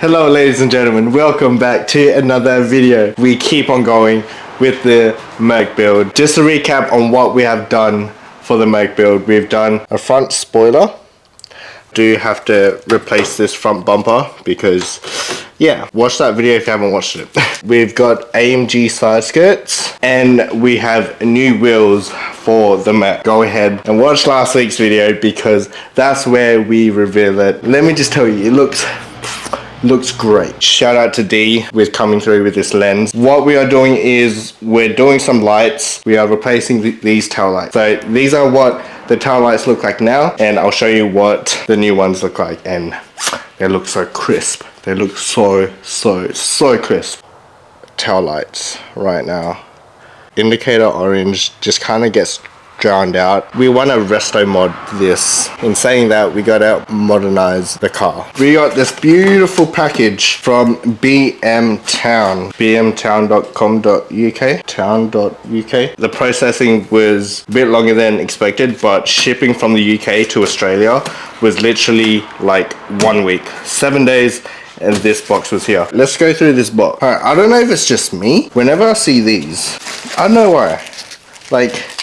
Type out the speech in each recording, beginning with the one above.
Hello ladies and gentlemen, welcome back to another video. We keep on going with the Merc build. Just to recap on what we have done for the Merc build, we've done a front spoiler. Do have to replace this front bumper because watch that video if you haven't watched it. We've got AMG side skirts and we have new wheels for the Merc. Go ahead and watch last week's video because that's where we reveal it. Let me just tell you, it looks great. Shout out to D with coming through with this lens. What we are doing is we're doing some lights. We are replacing these tail lights. So these are what the tail lights look like now, and I'll show you what the new ones look like, and they look so crisp. They look so crisp. Tail lights right now. Indicator orange just kind of gets drowned out. We want to resto mod this. In saying that, we gotta modernize the car. We got this beautiful package from BM Town, bmtown.com.uk, town.uk. The processing was a bit longer than expected, but shipping from the UK to Australia was literally like 1 week, 7 days, and this box was here. Let's go through this box. Alright, I don't know if it's just me. Whenever I see these, I don't know why. Like,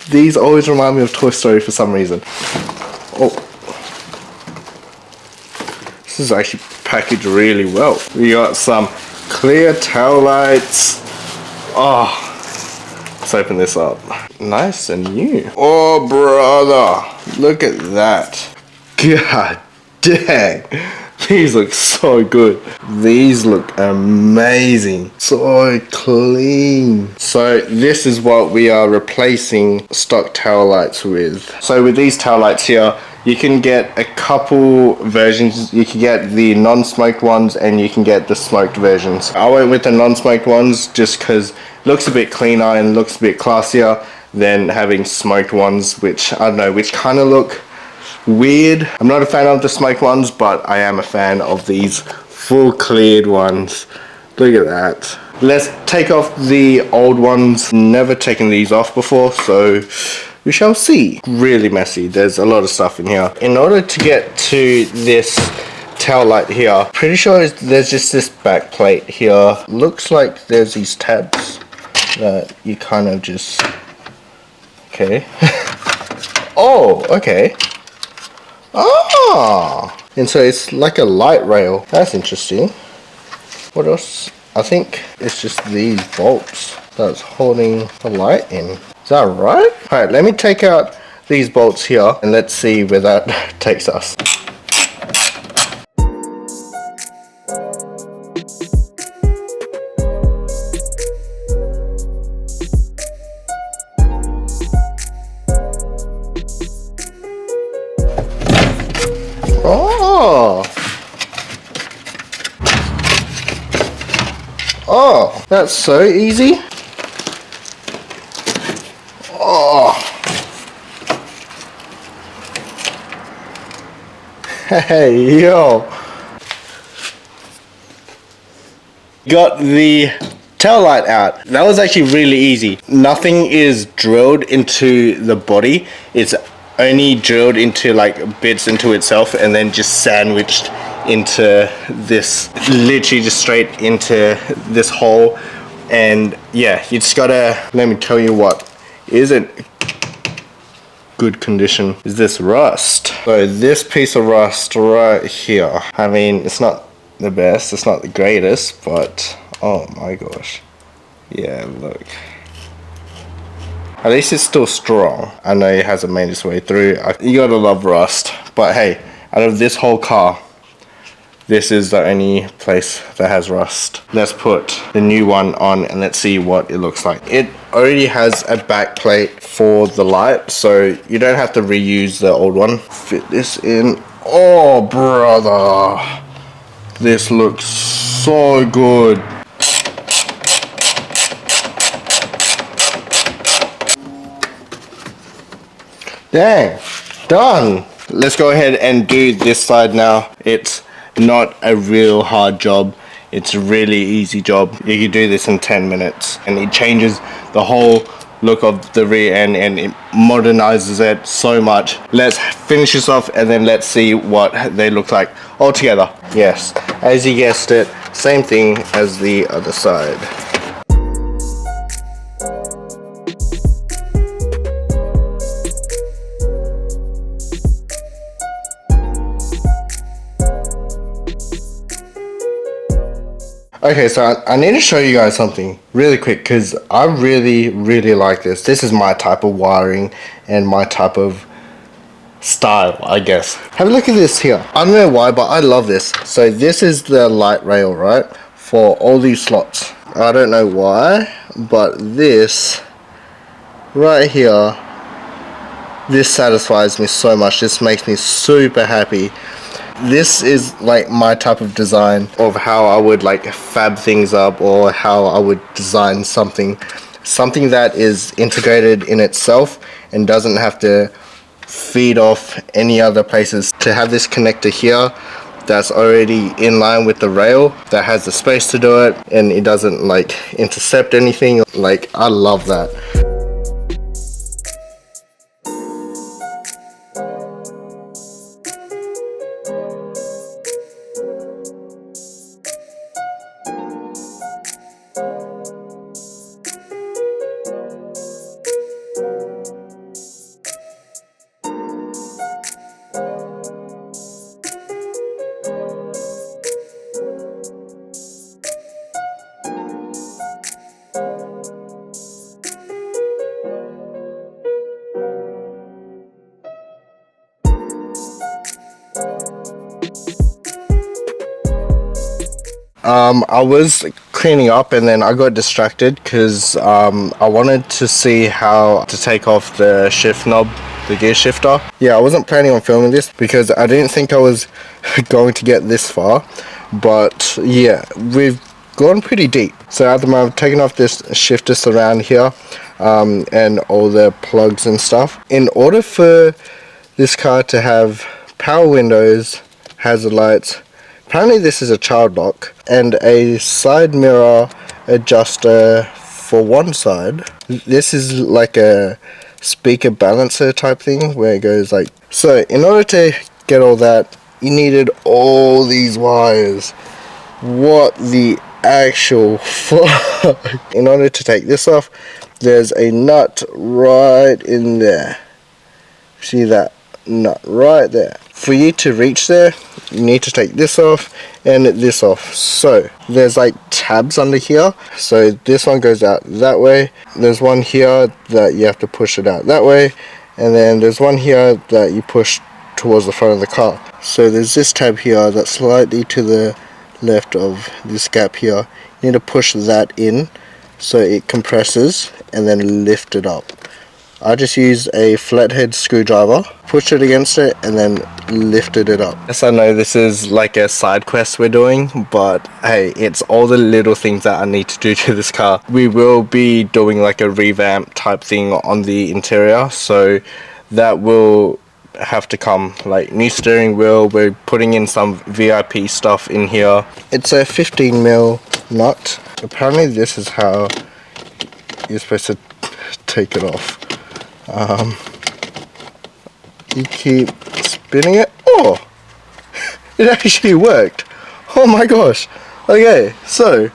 these always remind me of Toy Story for some reason. Oh, this is actually packaged really well. We got some clear tail lights. Oh, let's open this up. Nice and new. Oh, brother, look at that. God dang. These look so good. These look amazing. So clean. So this is what we are replacing stock tail lights with. So with these tail lights here, you can get a couple versions. You can get the non-smoked ones and you can get the smoked versions. I went with the non-smoked ones just because it looks a bit cleaner and looks a bit classier than having smoked ones, which I don't know, which kind of look weird. I'm not a fan of the smoked ones, but I am a fan of these full cleared ones. Look at that. Let's take off the old ones. Never taken these off before, so we shall see. Really messy. There's a lot of stuff in here. In order to get to this tail light here, pretty sure there's just this back plate here. Looks like there's these tabs that you kind of just... Okay. Oh, okay. Ah, and so it's like a light rail. That's interesting. What else? I think it's just these bolts that's holding the light in. Is that right? Alright, let me take out these bolts here and let's see where that takes us. Oh, that's so easy. Oh. Hey, yo. Got the tail light out. That was actually really easy. Nothing is drilled into the body. It's only drilled into like bits into itself and then just sandwiched into this, literally just straight into this hole. And yeah, you just gotta, let me tell you what isn't good condition is this rust. So this piece of rust right here, I mean, it's not the best, it's not the greatest, but oh my gosh, yeah, look. At least it's still strong. I know it hasn't made its way through. You gotta love rust. But hey, out of this whole car, this is the only place that has rust. Let's put the new one on and let's see what it looks like. It already has a back plate for the light, so you don't have to reuse the old one. Fit this in. Oh, brother. This looks so good. Dang, done. Let's go ahead and do this side now. It's not a real hard job. It's a really easy job. You can do this in 10 minutes and it changes the whole look of the rear end, and it modernizes it so much. Let's finish this off and then let's see what they look like all together. Yes, as you guessed it, same thing as the other side. Okay, so I need to show you guys something really quick because I really like this. This is my type of wiring and my type of style, I guess. Have a look at this here. I don't know why, but I love this. So this is the light rail, right, for all these slots. I don't know why, but this right here, this satisfies me so much. This makes me super happy. This is like my type of design of how I would like fab things up, or how I would design something that is integrated in itself and doesn't have to feed off any other places. To have this connector here that's already in line with the rail, that has the space to do it, and it doesn't like intercept anything. Like, I love that. I was cleaning up and then I got distracted because I wanted to see how to take off the shift knob, the gear shifter. Yeah, I wasn't planning on filming this because I didn't think I was going to get this far, but yeah, we've gone pretty deep. So at the moment I've taken off this shifter surround here and all the plugs and stuff. In order for this car to have power windows, hazard lights, apparently this is a child lock, and a side mirror adjuster for one side. This is like a speaker balancer type thing where it goes like so. In order to get all that, you needed all these wires. What the actual fuck? In order to take this off, there's a nut right in there. See that nut right there? For you to reach there, you need to take this off and this off. So there's like tabs under here, so this one goes out that way. There's one here that you have to push it out that way, and then there's one here that you push towards the front of the car. So there's this tab here that's slightly to the left of this gap here. You need to push that in so it compresses and then lift it up. I just used a flathead screwdriver, pushed it against it, and then lifted it up. Yes, I know this is like a side quest we're doing, but hey, it's all the little things that I need to do to this car. We will be doing like a revamp type thing on the interior, so that will have to come, like new steering wheel. We're putting in some VIP stuff in here. It's a 15mm nut. Apparently this is how you're supposed to take it off. You keep spinning it. Oh, it actually worked. Oh my gosh. Okay, so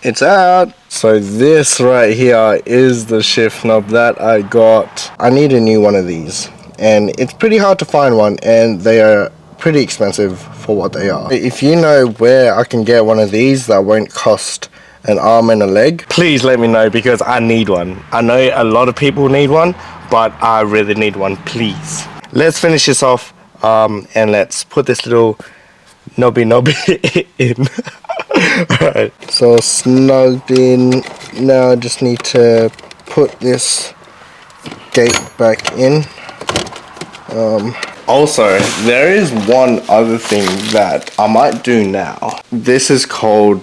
it's out. So this right here is the shift knob that I got. I need a new one of these, and it's pretty hard to find one, and they are pretty expensive for what they are. If you know where I can get one of these that won't cost an arm and a leg, please let me know, because I need one. I know a lot of people need one, but I really need one, please. Let's finish this off and let's put this little knobby in. Alright, so snugged in. Now I just need to put this gate back in. Also, there is one other thing that I might do now. This is called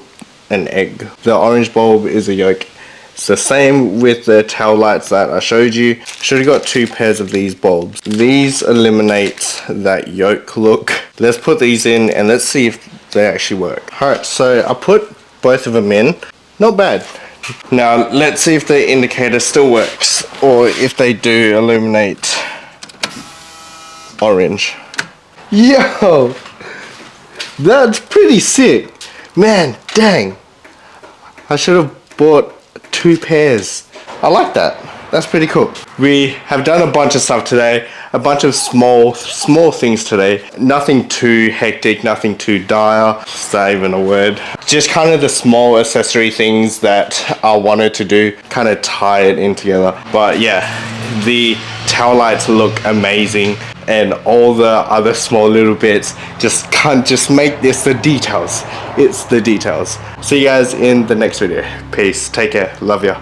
an egg. The orange bulb is a yolk. It's the same with the tail lights that I showed you. Should have got two pairs of these bulbs. These eliminate that yolk look. Let's put these in and let's see if they actually work. Alright, so I put both of them in. Not bad. Now let's see if the indicator still works, or if they do illuminate orange. Yo, that's pretty sick. Man, dang. I should have bought 2 pairs. I like that. That's pretty cool. We have done a bunch of stuff today, a bunch of small things today. Nothing too hectic, nothing too dire. Is that even a word? Just kind of the small accessory things that I wanted to do, kind of tie it in together. But yeah, the tail lights look amazing, and all the other small little bits just make this the details. It's the details. See you guys in the next video. Peace. Take care. Love ya.